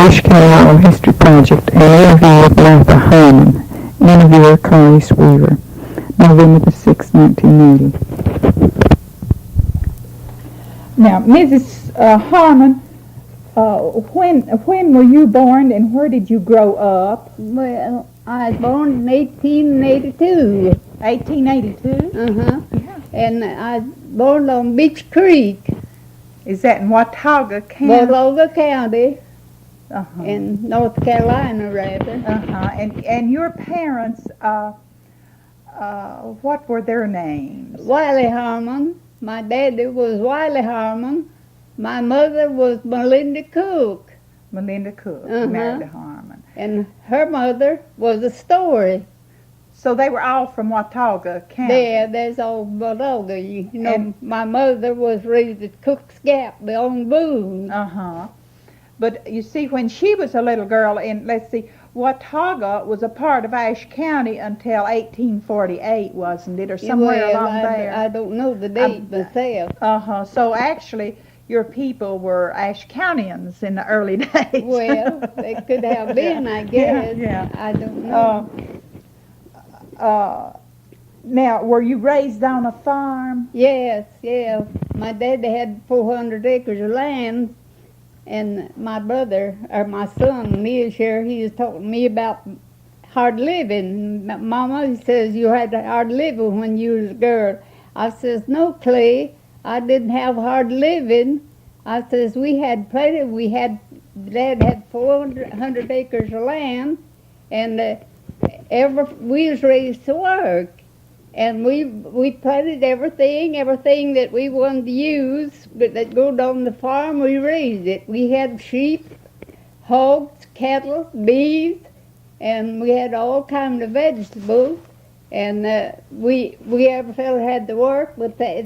Ash County Oral History Project, an interview with Martha Harmon. Interviewer Carlos Weaver. November the 6th, 1980. Now, Mrs. Harmon, when were you born and where did you grow up? Well, I was born in 1882. 1882? Uh-huh. Yeah. And I was born on Beach Creek, Is that in Watauga County? Watauga County, Uh-huh. in North Carolina, rather. Uh-huh. And your parents, what were their names? Wiley Harmon. My daddy was Wiley Harmon. My mother was Melinda Cook. Melinda Cook, Uh-huh. married to Harmon. And her mother was a Story. So they were all from Watauga County. There's old Watauga. You know, And- my mother was raised at Cook's Gap, beyond Boone. Uh-huh. But you see, when she was a little girl in, let's see, Watauga was a part of Ashe County until 1848, wasn't it? Or somewhere Well, along there. I don't know the date myself. Uh-huh. So actually, your people were Ashe Countyans in the early days. Well, they could have been, I guess. Yeah. I don't know. Now, were you raised on a farm? Yes, yeah. My daddy had 400 acres of land, and my brother, or my son, Neil here, he was talking to me about hard living. Mama, he says, you had hard living when you was a girl. I says, no, Clay, I didn't have hard living. I says, we had plenty. Dad had 400 acres of land, and we was raised to work. And we planted everything that we wanted to use, but that go on the farm, we raised it. We had sheep, hogs, cattle, bees, and we had all kinds of vegetables. And we every fellow had to work, but I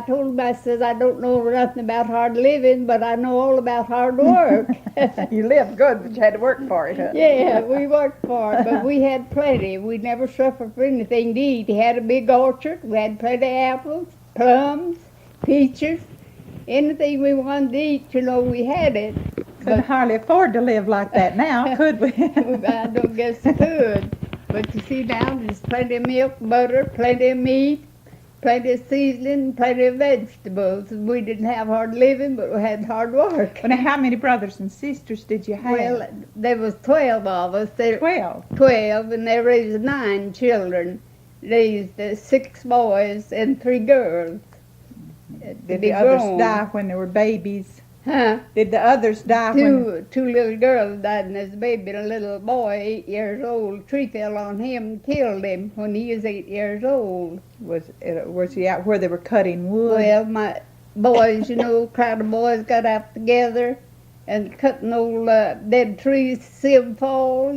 told him, I says, I don't know nothing about hard living, but I know all about hard work. You lived good, but you had to work for it, huh? Yeah, we worked for it, but we had plenty. We never suffered for anything to eat. He had a big orchard. We had plenty of apples, plums, peaches, anything we wanted to eat, we had it. Couldn't hardly afford to live like that now, could we? I don't guess we could. But you see now, there's plenty of milk, butter, plenty of meat, plenty of seasoning, plenty of vegetables. We didn't have hard living, but we had hard work. Well, now, how many brothers and sisters did you have? Well, there was 12 of us. 12. 12, and they raised 9 children. Raised 6 boys and 3 girls. Did the others die when they were babies? Huh? Did the others die when... Two little girls died, and as a baby, a little boy, 8 years old, a tree fell on him and killed him when he was 8 years old. Was he out where they were cutting wood? Well, my boys, crowd of boys got out together and cutting old dead trees to see them fall,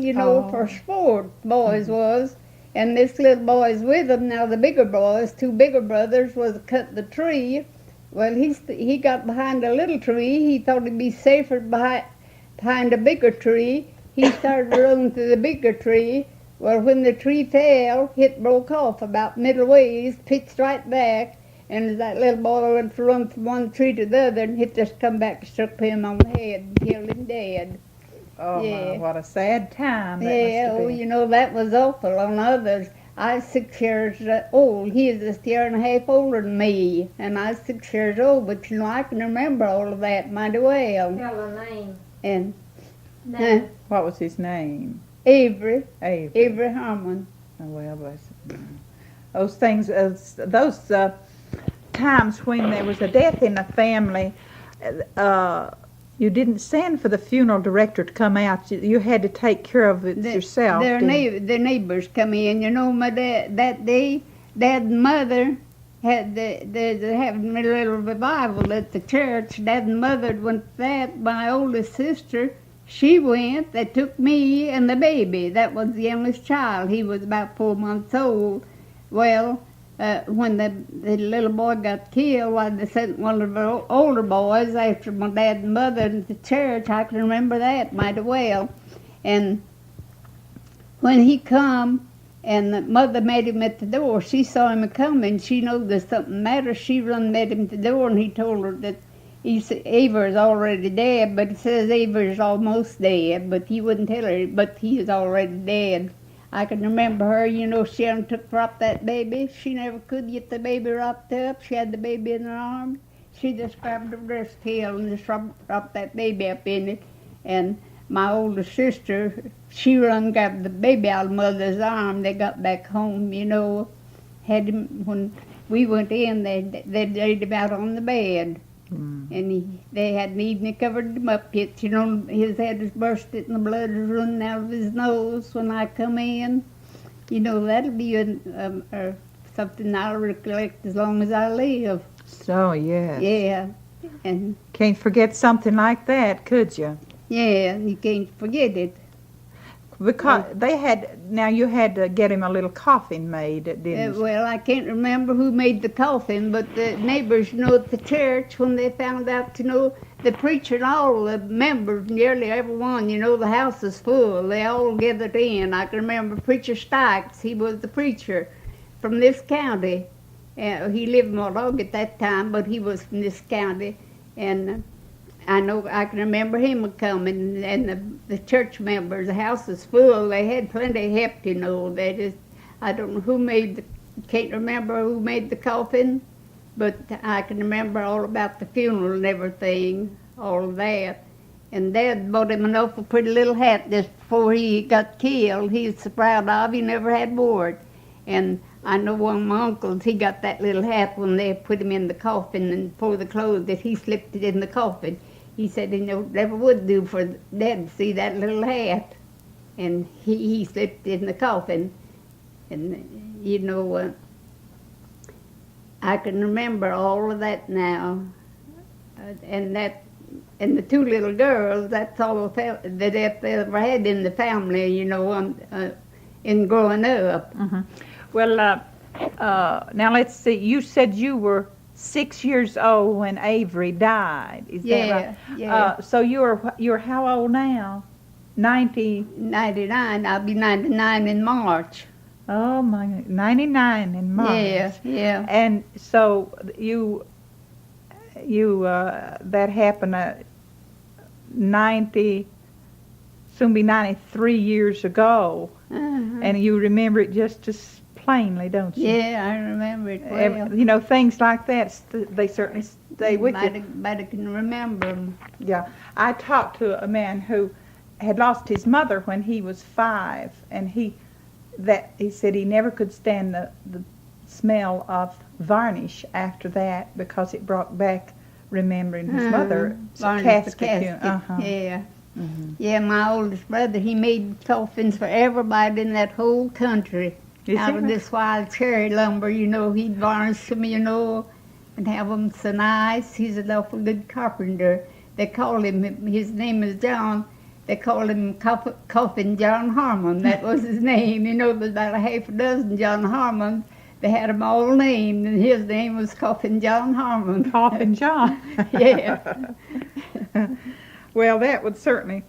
for sport, boys was. And this little boy's with them. Now the bigger boys, 2 bigger brothers, was cut the tree. Well, he got behind a little tree. He thought he'd be safer behind a bigger tree. He started running to the bigger tree. Well, when the tree fell, it broke off about middle ways, pitched right back, and as that little boy went to run from one tree to the other, and it just come back and struck him on the head and killed him dead. Oh, Yeah. my, what a sad time that Yeah, must have been. that was awful on others. I was 6 years old. He is just a year and a half older than me, and I was 6 years old. But I can remember all of that mighty well. Tell a name. And Name. What was his name? Avery Avery. Harmon. Oh, well, bless him. Those things, those times when there was a death in the family, you didn't send for the funeral director to come out. You had to take care of it yourself. Their didn't you? neighbors come in. My dad that day, Dad and Mother had they having a little revival at the church. Dad and Mother went to that. My oldest sister, she went. They took me and the baby. That was the youngest child. He was about 4 months old. Well, when the little boy got killed, they sent one of the older boys after my dad and mother to the church. I can remember that mighty well. And when he come, and the mother met him at the door, she saw him coming. She knew there's something matter. She run met him to the door, and he told her that Ava's already dead, but he says Ava's almost dead, but he wouldn't tell her, but he is already dead. I can remember her, she hadn't took up that baby. She never could get the baby wrapped up. She had the baby in her arms. She just grabbed the breast tail and just wrapped that baby up in it. And my older sister, she run grabbed the baby out of mother's arm. They got back home, had him, when we went in, they laid him out on the bed. And they hadn't even covered him up yet. His head was bursted and the blood was running out of his nose when I come in. That'll be something I'll recollect as long as I live. So, yes. Yeah. And Can't forget something like that, could you? yeah, you can't forget it. Because you had to get him a little coffin made, didn't you? Well, I can't remember who made the coffin, but the neighbors, at the church, when they found out, the preacher and all the members, nearly everyone, the house was full. They all gathered in. I can remember Preacher Stikes. He was the preacher from this county. He lived in Moldog at that time, but he was from this county. And I can remember him coming, and the church members, the house was full. They had plenty of help, I don't know can't remember who made the coffin, but I can remember all about the funeral and everything, all of that. And Dad bought him an awful pretty little hat just before he got killed. He was so proud of. He never had wore it. And I know one of my uncles, he got that little hat when they put him in the coffin, and for the clothes that he slipped it in the coffin. He said he never would do for Dad to see that little hat. And he slipped it in the coffin. And, I can remember all of that now. And the two little girls, that's all that they ever had in the family, in growing up. Mm-hmm. Well, now let's see. You said you were 6 years old when Avery died. Is that right? Yeah. So you're how old now? 90? 99. I'll be 99 in March. Oh my, 99 in March. Yeah. And so you that happened 90, soon be 93 years ago. Uh-huh. And you remember it just as plainly, don't you? Yeah, I remember it well. Things like that, they certainly stay with you. But I can remember them. Yeah. I talked to a man who had lost his mother when he was 5, and he said he never could stand the smell of varnish after that because it brought back remembering his mother. Casket. Uh-huh. Yeah. Mm-hmm. Yeah, my oldest brother, he made coffins for everybody in that whole country. Out of this wild cherry lumber, he'd varnish them, and have them so nice. He's an awful good carpenter. They call him, his name is John, they called him Coffin John Harmon. That was his name. There's about a half a dozen John Harmons. They had them all named, and his name was Coffin John Harmon. Coffin John. Yeah. Well, that would certainly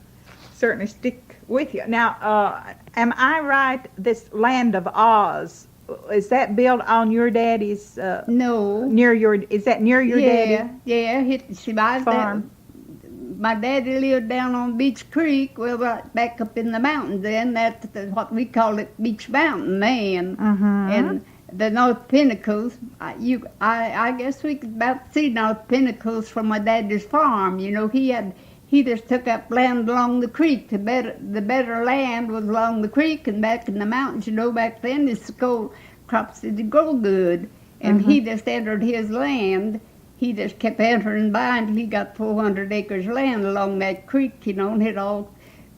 stick with you. Now, am I right, this Land of Oz, is that built on your daddy's, No. is that near your daddy? Yeah, farm? My daddy lived down on Beach Creek, well, right back up in the mountains then. That's what we call it, Beach Mountain, man. Mm-hmm. And the North Pinnacles, I guess we could about see North Pinnacles from my daddy's farm. He just took up land along the creek. The better land was along the creek and back in the mountains. Back then the crops didn't grow good. And he just entered his land. He just kept entering by until he got 400 acres of land along that creek, and it all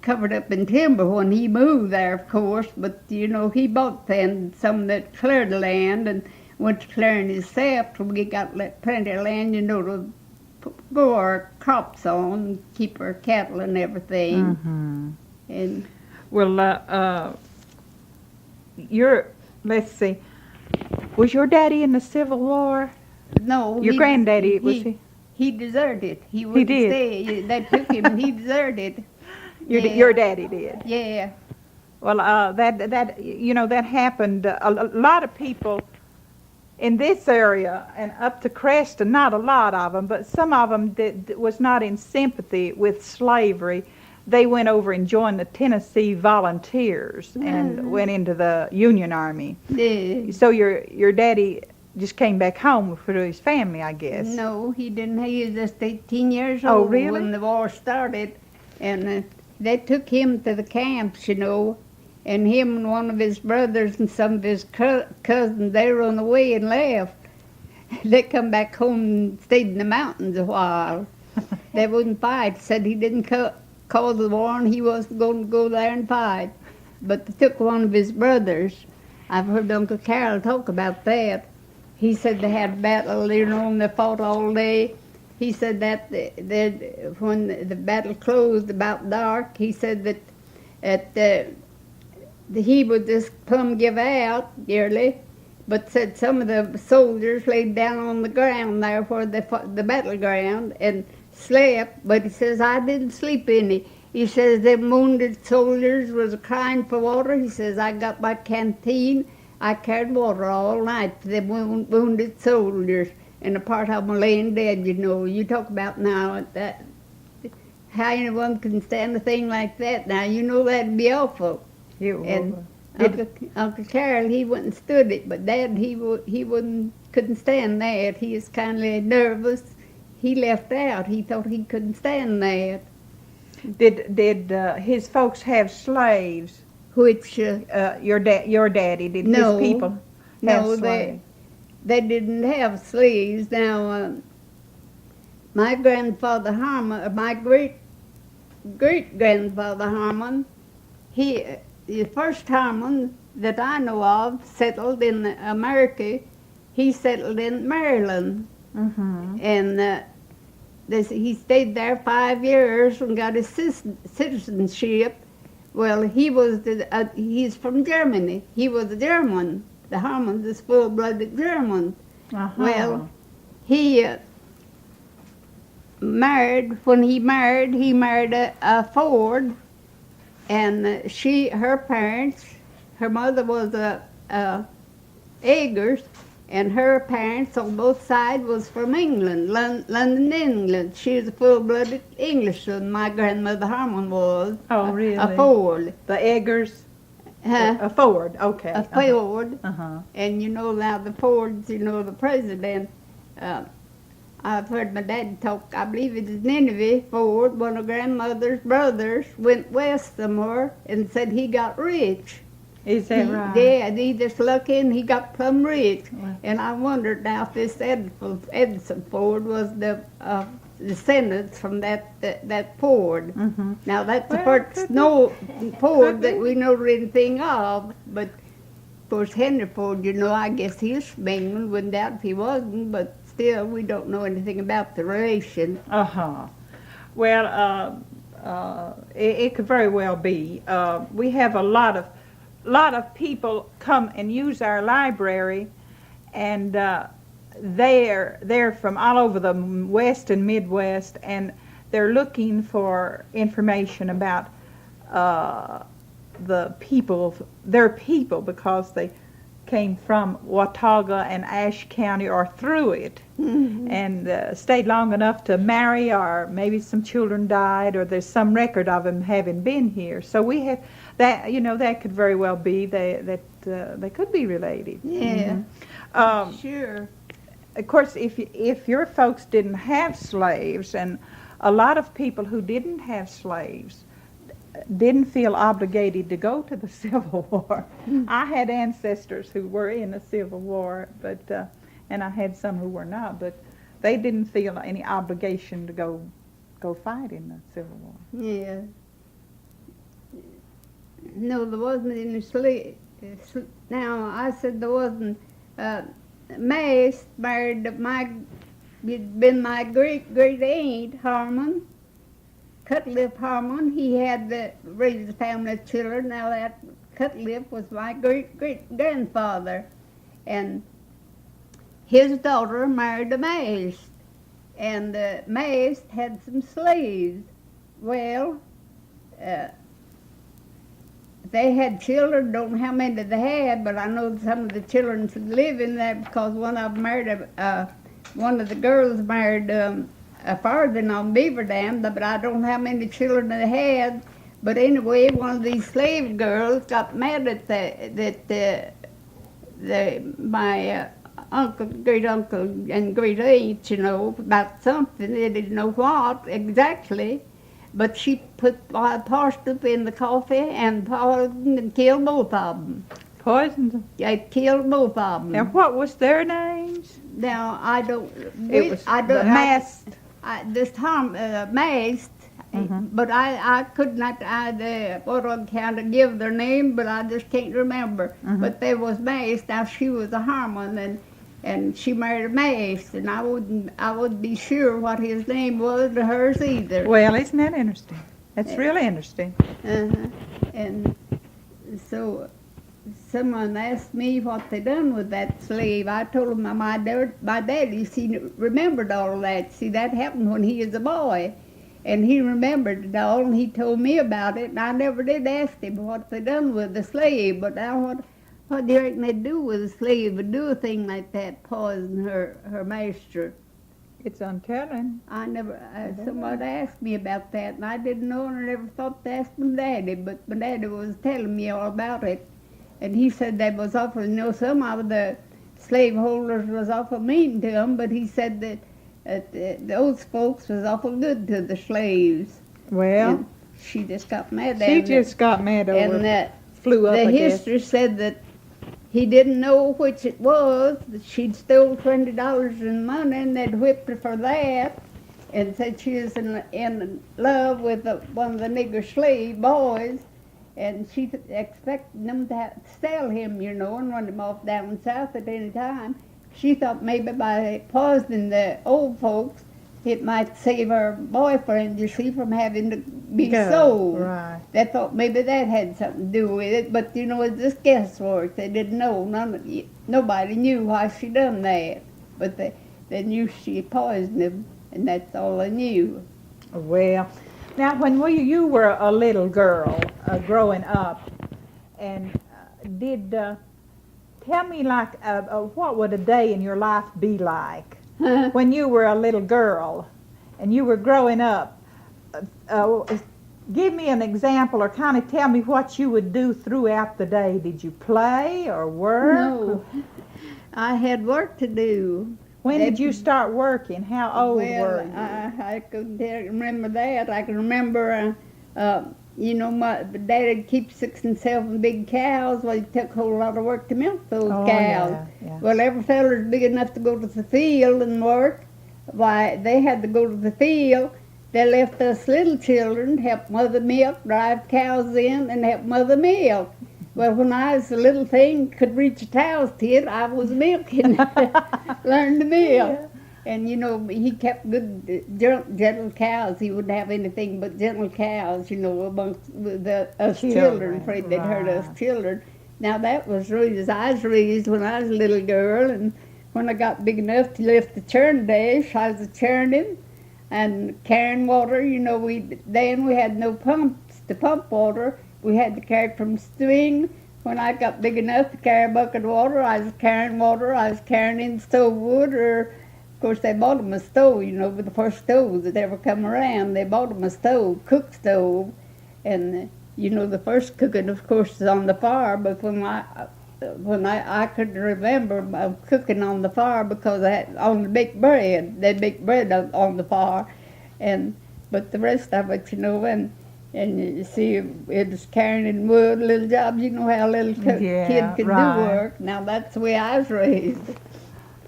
covered up in timber when he moved there, of course. But, he bought then some that cleared the land and went to clearing himself till we got plenty of land, to grow our crops on, keep our cattle and everything. Mm-hmm. And well, let's see, was your daddy in the Civil War? no, Your granddaddy, was he? He deserted. He wouldn't did. stay. They took him and he deserted. Your daddy did. Yeah. Well, that happened. A lot of people in this area and up to Creston, not a lot of them, but some of them that was not in sympathy with slavery. They went over and joined the Tennessee Volunteers and went into the Union Army. Yeah. So your daddy just came back home for his family, I guess. No, he didn't. He was just 18 years Oh, old really? when the war started. And they took him to the camps, you know. And him and one of his brothers and some of his cousins, they run away and left. They come back home and stayed in the mountains a while. They wouldn't fight. Said he didn't cause the war and he wasn't going to go there and fight. But they took one of his brothers. I've heard Uncle Carol talk about that. He said they had a battle, you know, and they fought all day. He said that when the battle closed about dark, he said that he would just plumb give out nearly, but said some of the soldiers laid down on the ground there where the battleground and slept, but he says, I didn't sleep any. He says, them wounded soldiers was crying for water. He says, I got my canteen. I carried water all night for them wounded soldiers, and a part of them laying dead, you know. You talk about now that how anyone can stand a thing like that. Now, you know that'd be awful. And Uncle Carol, he went and stood it, but Dad, he couldn't stand that. He was kind of nervous. He left out. He thought he couldn't stand that. Did his folks have slaves? Which your daddy, did no, his people have no, slaves? they didn't have slaves. Now, my grandfather Harmon, my great grandfather Harmon, the first Harmon that I know of settled in America. He settled in Maryland, and he stayed there 5 years and got his citizenship. Well, he's from Germany. He was a German. The Harmons is full-blooded German. Well, he married. When he married a Ford, and her parents, her mother was a Eggers, and her parents on both sides was from England, London, England. She was a full-blooded Englishman. My grandmother Harmon was. Oh, really? A Ford. The Eggers? A Ford, okay. A Ford. Uh-huh. And you know now the Fords, you know, the president, I've heard my dad talk, I believe it is Nineveh Ford, one of grandmother's brothers, went west somewhere and said he got rich. Is that right? Yeah, he just lucky and he got plumb rich. Wow. And I wondered now if this Edison Ford was the descendants from that Ford. Now that's the first Ford that we know anything of, but of course Henry Ford, you know, I guess he was from England, wouldn't doubt if he wasn't, but still we don't know anything about the relation. Well, it could very well be. We have a lot of people come and use our library, and they're from all over the West and Midwest, and they're looking for information about their people, because they came from Watauga and Ashe County or through it, and stayed long enough to marry, or maybe some children died, or there's some record of them having been here. So we have that. You know, that could very well be they could be related. Yeah, sure. Of course, if your folks didn't have slaves, and a lot of people who didn't have slaves didn't feel obligated to go to the Civil War. I had ancestors who were in the Civil War, but and I had some who were not, but they didn't feel any obligation to go fight in the Civil War. Yeah. No, there wasn't any slave. Now, I said there wasn't. Mace married been my great aunt Harmon, Cutliff Harmon. He had raised a family of children. Now that Cutliff was my great grandfather, and his daughter married a Mace, and Mace had some slaves. Well, they had children. Don't know how many they had, but I know some of the children living there because one of them married one of the girls married a farthing on Beaver Dam, but I don't know how many children they had. But anyway, one of these slave girls got mad at my uncle, great uncle, and great aunt, about something. They didn't know what exactly. But she put parsnip in the coffee and poisoned and killed both of them. Poisoned them. It killed both of them. And what was their names? Now I don't. It was the masked. This time masked, but I could not. What I kind of give their name, but I just can't remember. But they was masked. Now she was a Harmon, and she married a masked, and I wouldn't be sure what his name was or hers either. Well, isn't that interesting? That's really interesting. And so someone asked me what they done with that slave. I told them my daddy, remembered all of that. See, that happened when he was a boy. And he remembered it all, and he told me about it, and I never did ask him what they done with the slave. But now what do you reckon they'd do with a slave and do a thing like that, poison her master? It's untelling. I never, somebody asked me about that, and I didn't know, and I never thought to ask my daddy, but my daddy was telling me all about it. And he said they was awful, some of the slaveholders was awful mean to them, but he said that those folks was awful good to the slaves. Well, and she just got mad at she just got mad over and flew up, the I guess. history said that he didn't know which it was, that she'd stole $20 in money, and they'd whipped her for that, and said she was in love with one of the nigger slave boys, and she expected them to sell him, and run him off down south at any time. She thought maybe by poisoning the old folks, it might save her boyfriend, from having to be sold. Right. They thought maybe that had something to do with it, but it's just guesswork. They didn't know. Nobody knew why she done that, but they knew she poisoned him, and that's all they knew. Well, now when you were a little girl growing up, and tell me what would a day in your life be like when you were a little girl and you were growing up? Give me an example, or kind of tell me what you would do throughout the day. Did you play or work? No, I had work to do. When did you start working? How old were you? I couldn't remember that. I can remember, my daddy keep 6 and 7 big cows. Well, it took a whole lot of work to milk those cows. Yeah. Well, every feller's big enough to go to the field and work. Why, they had to go to the field. They left us little children to help mother milk, drive cows in, and help mother milk. Well, when I was a little thing, could reach a towel's tit, I was milking, learned to milk. Yeah. And, he kept good, gentle cows. He wouldn't have anything but gentle cows, amongst us children, afraid they'd hurt us children. Now, that was raised. I was raised when I was a little girl, and when I got big enough to lift the churn dish, I was churning and carrying water. Then we had no pumps to pump water. We had to carry it from spring. When I got big enough to carry a bucket of water, I was carrying water. I was carrying in stove wood, or, of course, they bought them a stove, with the first stove that ever come around. They bought them a stove, cook stove. And, the first cooking, of course, is on the fire. But when I couldn't remember cooking on the fire because I had only baked bread. They baked bread on the fire. But the rest of it, and you see, it was carrying in wood, little jobs. You know how a little kid can do work. Now, that's the way I was raised.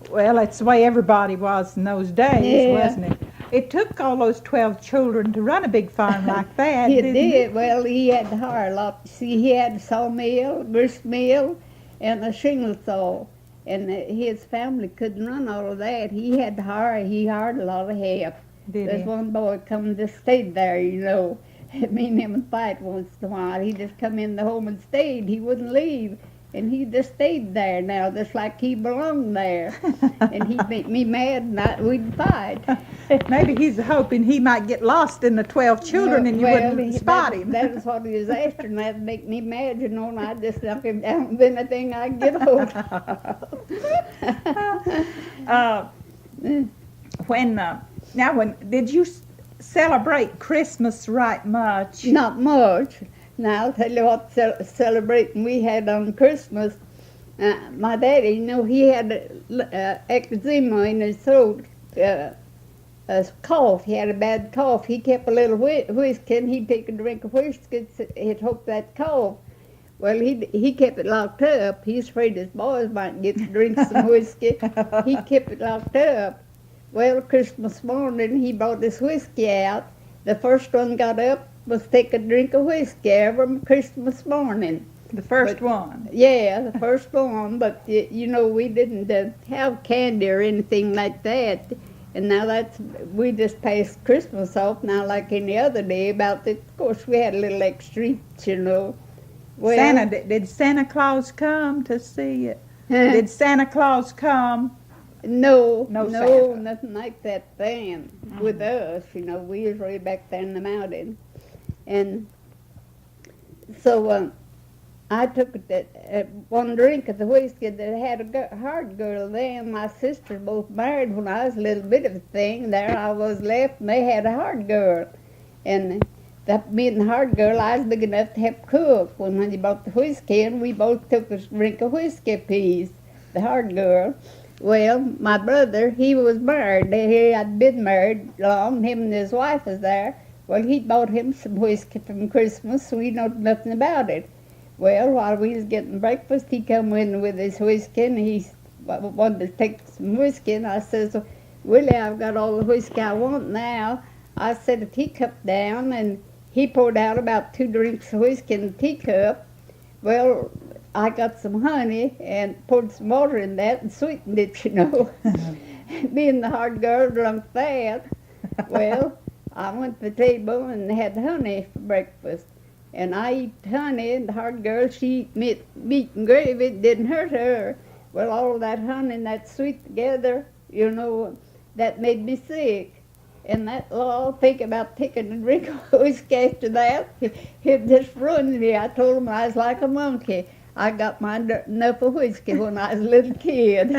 Well, that's the way everybody was in those days, wasn't it? It took all those 12 children to run a big farm like that, didn't it? Well, he had to hire a lot. See, he had a sawmill, grist mill, and a shingle saw. And his family couldn't run all of that. He hired a lot of help. There's one boy just stayed there, Me and him would fight once in a while. He just come in the home and stayed. He wouldn't leave. and he just stayed there now, just like he belonged there. And he'd make me mad, and we'd fight. Maybe he's hoping he might get lost in the 12 children and you wouldn't spot him. That is what he was after, and that'd make me mad, you know, and I'd just knock him down with anything I could get hold of. Did you celebrate Christmas right much? Not much. Now, I'll tell you what celebrating we had on Christmas. My daddy, you know, he had eczema in his throat, a cough. He had a bad cough. He kept a little whiskey, and he'd take a drink of whiskey. He'd hope that cough. Well, he kept it locked up. He's afraid his boys might get to drink some whiskey. He kept it locked up. Well, Christmas morning, he brought this whiskey out. The first one got up, was take a drink of whiskey every Christmas morning. The first one? Yeah, the first one, but you know, we didn't have candy or anything like that. And now we just passed Christmas off now like any other day about it. Of course, we had a little extra each, you know. Well, did Santa Claus come to see it? Did Santa Claus come? No, Santa. Nothing like that then with us. You know, we was way back there in the mountain. And so I took one drink of the whiskey that had a hard girl then. My sisters both married when I was a little bit of a thing. There I was left, and they had a hard girl. And me and the hard girl, I was big enough to help cook. When he brought the whiskey in, we both took a drink of whiskey apiece, the hard girl. Well, my brother, he was married. He had been married long. Him and his wife was there. Well, he bought him some whiskey from Christmas, so we know nothing about it. Well, while we was getting breakfast, he come in with his whiskey, and he wanted to take some whiskey, and I says, Willie, I've got all the whiskey I want now. I set a teacup down, and he poured out about 2 drinks of whiskey in the teacup. Well, I got some honey and poured some water in that and sweetened it, you know. Me and the hard girl drunk that. Well, I went to the table and had honey for breakfast. And I eat honey, and the hard girl, she eat meat and gravy. It didn't hurt her. Well, all that honey and that sweet together, you know, that made me sick. And that law, think about taking a drink of whiskey after that, it just ruined me. I told him I was like a monkey. I got enough of whiskey when I was a little kid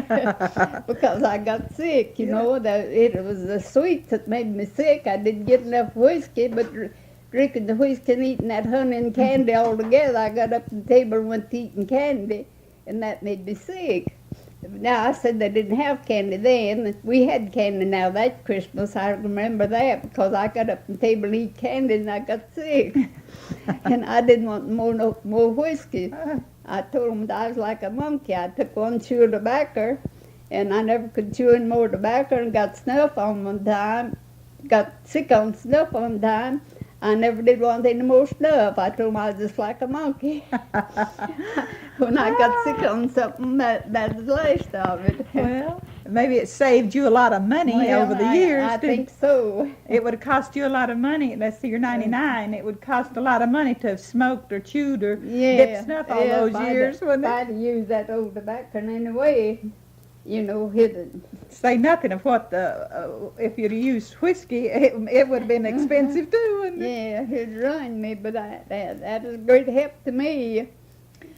because I got sick, you know. It was the sweets that made me sick. I didn't get enough whiskey, but drinking the whiskey and eating that honey and candy all together, I got up to the table and went to eating candy, and that made me sick. Now, I said they didn't have candy then. We had candy now that Christmas. I remember that because I got up on the table and eat candy and I got sick. And I didn't want more whiskey. I told them that I was like a monkey. I took one chew of tobacco, and I never could chew any more tobacco, and got snuff on one time. Got sick on snuff one time. I never did want any more snuff. I told them I was just like a monkey. When I got sick on something, that was the last of it. Well, maybe it saved you a lot of money over the years. I think so. It would have cost you a lot of money. Let's see, you're 99. It would cost a lot of money to have smoked or chewed or dipped snuff all those years, wouldn't it? I'd use that old tobacco anyway. You know, hidden. Say nothing of what if you'd used whiskey, it would have been expensive too, wouldn't it? Yeah, it ruined me, but that was a great help to me,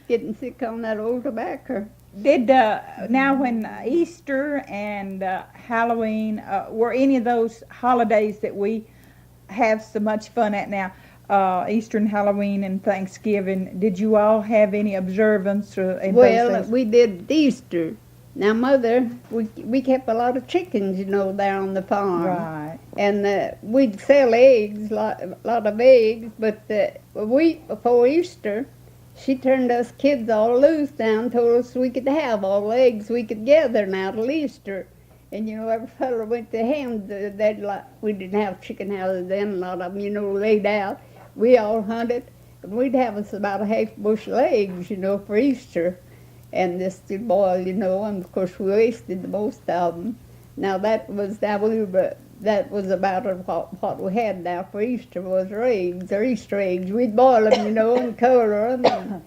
getting sick on that old tobacco. Now when Easter and Halloween, were any of those holidays that we have so much fun at now, Easter and Halloween and Thanksgiving, did you all have any observance? Well, we did Easter. Now, Mother, we kept a lot of chickens, you know, there on the farm. Right. And we'd sell eggs, a lot of eggs, but a week before Easter, she turned us kids all loose down, told us we could have all the eggs we could gather now till Easter. And, you know, every fellow went to him. We didn't have chicken houses then, a lot of them, you know, laid out. We all hunted, and we'd have us about a half bushel of eggs, you know, for Easter. And this to boil, you know, and of course we wasted the most of them. Now that was about what we had now for Easter was our eggs, or Easter eggs. We'd boil them, you know, and color them.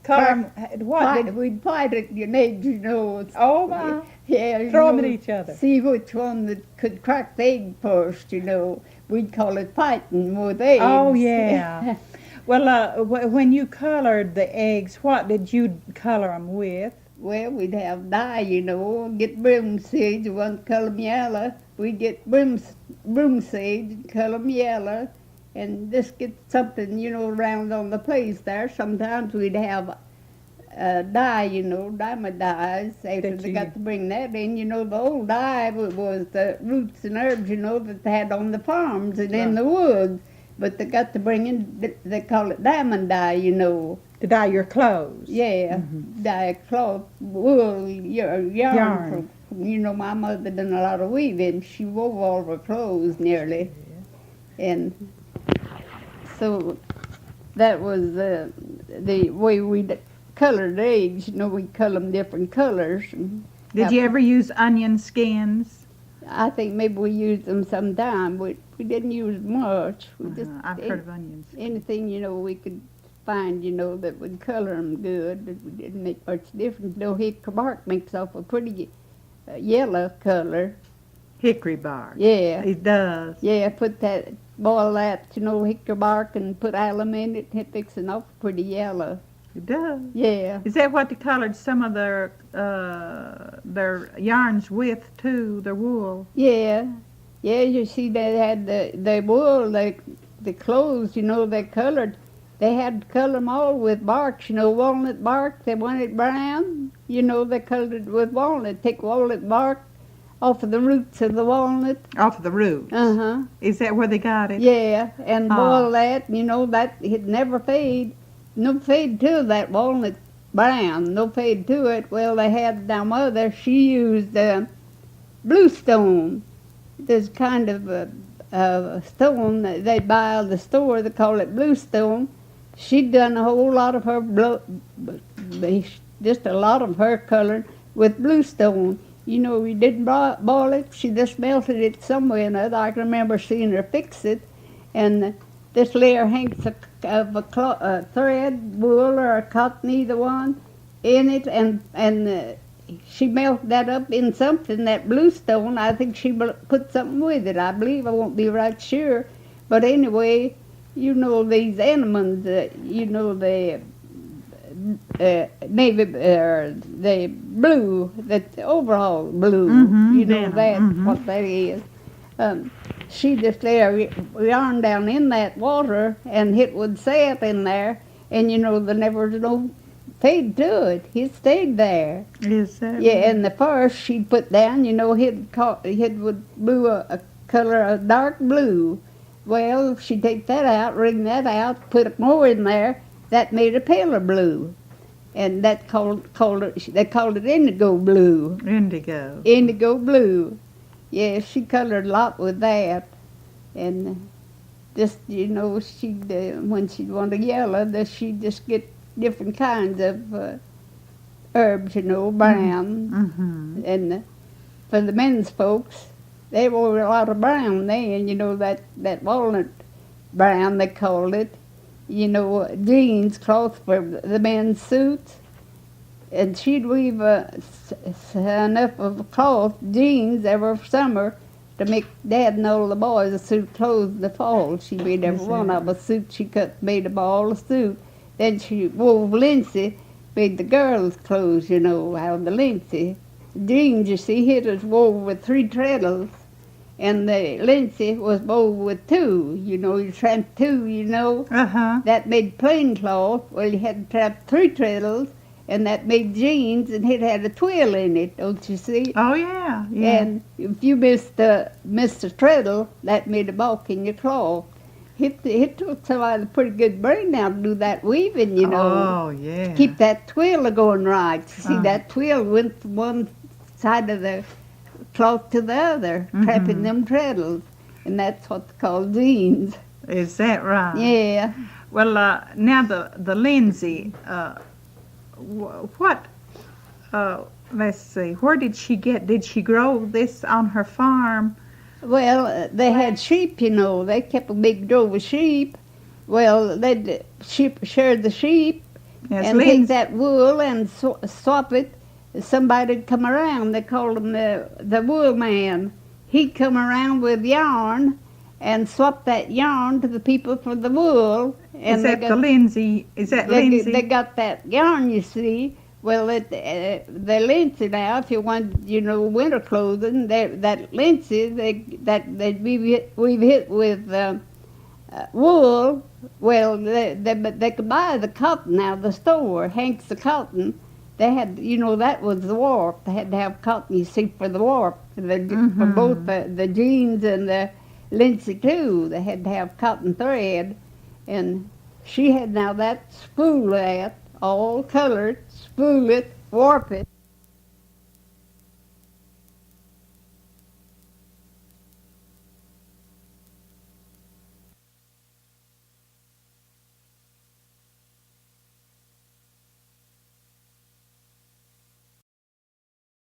Color 'em, what did, We'd fight it, your eggs, you know. oh my, Yeah, you throw them know, at each other. see which one that could crack the egg first, you know. We'd call it fighting with eggs. Oh yeah. Well, when you colored the eggs, what did you color them with? Well, we'd have dye, you know, get broom seeds, one color 'em yellow. We'd get broom seeds, color 'em yellow, and just get something, you know, around on the place there. Sometimes we'd have dye, you know, diamond dyes. After That they you- got to bring that in, you know, the old dye was the roots and herbs, you know, that they had on the farms and in Right. the woods. But they got to bring in, they call it diamond dye, you know. To dye your clothes. Yeah, dye cloth, wool, yarn. Yarn. You know, my mother done a lot of weaving. She wove all of her clothes nearly. And so that was the way we colored eggs. You know, we color them different colors. And Did you ever use onion skins? I think maybe we used them sometime. We didn't use much. We just I've heard of onions. anything, you know, we could find, you know, that would color them good. It didn't make much difference. No, hickory bark makes off a pretty yellow color. Hickory bark. Yeah, It does. yeah, boil that, you know, hickory bark and put alum in it. It makes it off pretty yellow. It does. Yeah, Is that what they colored some of their yarns with too? Their wool. yeah, yeah. You see, they had the wool, the clothes, you know, they colored. They had to color them all with barks, you know, walnut bark. They wanted brown, you know, they colored it with walnut. Take walnut bark off of the roots of the walnut. Off of the roots. Uh-huh. Is that where they got it? Yeah, and Ah. boil that, you know, that it never fade. No fade to that walnut brown, no fade to it. Well, they had, now mother, she used bluestone. There's kind of a stone that they buy at the store, they call it bluestone. She'd done a whole lot of her, just a lot of her color with bluestone. You know, we didn't boil it, she just melted it somewhere or another. I can remember seeing her fix it, and this layer hanks of a thread, wool or a cotton, either one, in it, and she melted that up in something, that bluestone. I think she put something with it, I believe. I won't be right sure. But anyway, you know, these animals, you know, the navy, the blue, that overall blue, Mhm, you know, denim, that's mhm. what that is. She just lay her yarn down in that water, and it would set in there, and you know, there never was no fade to it. It stayed there. Is that? Yeah, and the first she'd put down, you know, it would blue a color of dark blue. Well, she'd take that out, wring that out, put more in there. That made a paler blue, and that they called it indigo blue. Indigo. Indigo blue. Yeah, she colored a lot with that, and just, you know, she'd when she'd want a yellow, she'd just get different kinds of herbs, you know, brown, Mm-hmm. and for the men's folks, they wore a lot of brown then, you know, that walnut brown they called it, you know, jeans cloth for the men's suits. And she'd weave enough of cloth, jeans, every summer to make Dad and all the boys a suit clothes in the fall. She made every one of a suit she made them all a suit. Then she wove Lindsay, made the girls' clothes, you know, out of the Lindsay. Jeans, you see, it was wove with 3 treadles, and the Lindsay was wove with 2. You know, you tramp 2, you know. Uh-huh. That made plain cloth. Well, you had to trap 3 treadles, and that made jeans, and it had a twill in it, don't you see? Oh yeah. Yeah. And if you missed a treadle, that made a balk in your cloth. It took somebody with a pretty good brain now to do that weaving, you know. Oh yeah. Keep that twill going right. See, Uh-huh. that twill went from one side of the cloth to the other, trapping Mhm. them treadles. And that's what's called jeans. Is that right? Yeah. Well, now the Lindsay, what? Let's see. Where did she get? Did she grow this on her farm? Well, they had sheep, you know. They kept a big drove of sheep. Well, they'd share the sheep, Yes, and take Lindsay. that wool and swap it. Somebody'd come around. They called him the wool man. He'd come around with yarn and swap that yarn to the people for the wool. And Is that the Lindsay? Is that Lindsay? they got that yarn, you see. Well, the Lindsay now, if you want, winter clothing, that Lindsay, they'd we've hit with wool. Well, they could buy the cotton out of the store, hanks of cotton. They had, that was the warp. They had to have cotton, you see, for the warp, for both the jeans and the Lindsay too. They had to have cotton thread, and she had now that spool that, all colored, spool it, warp it.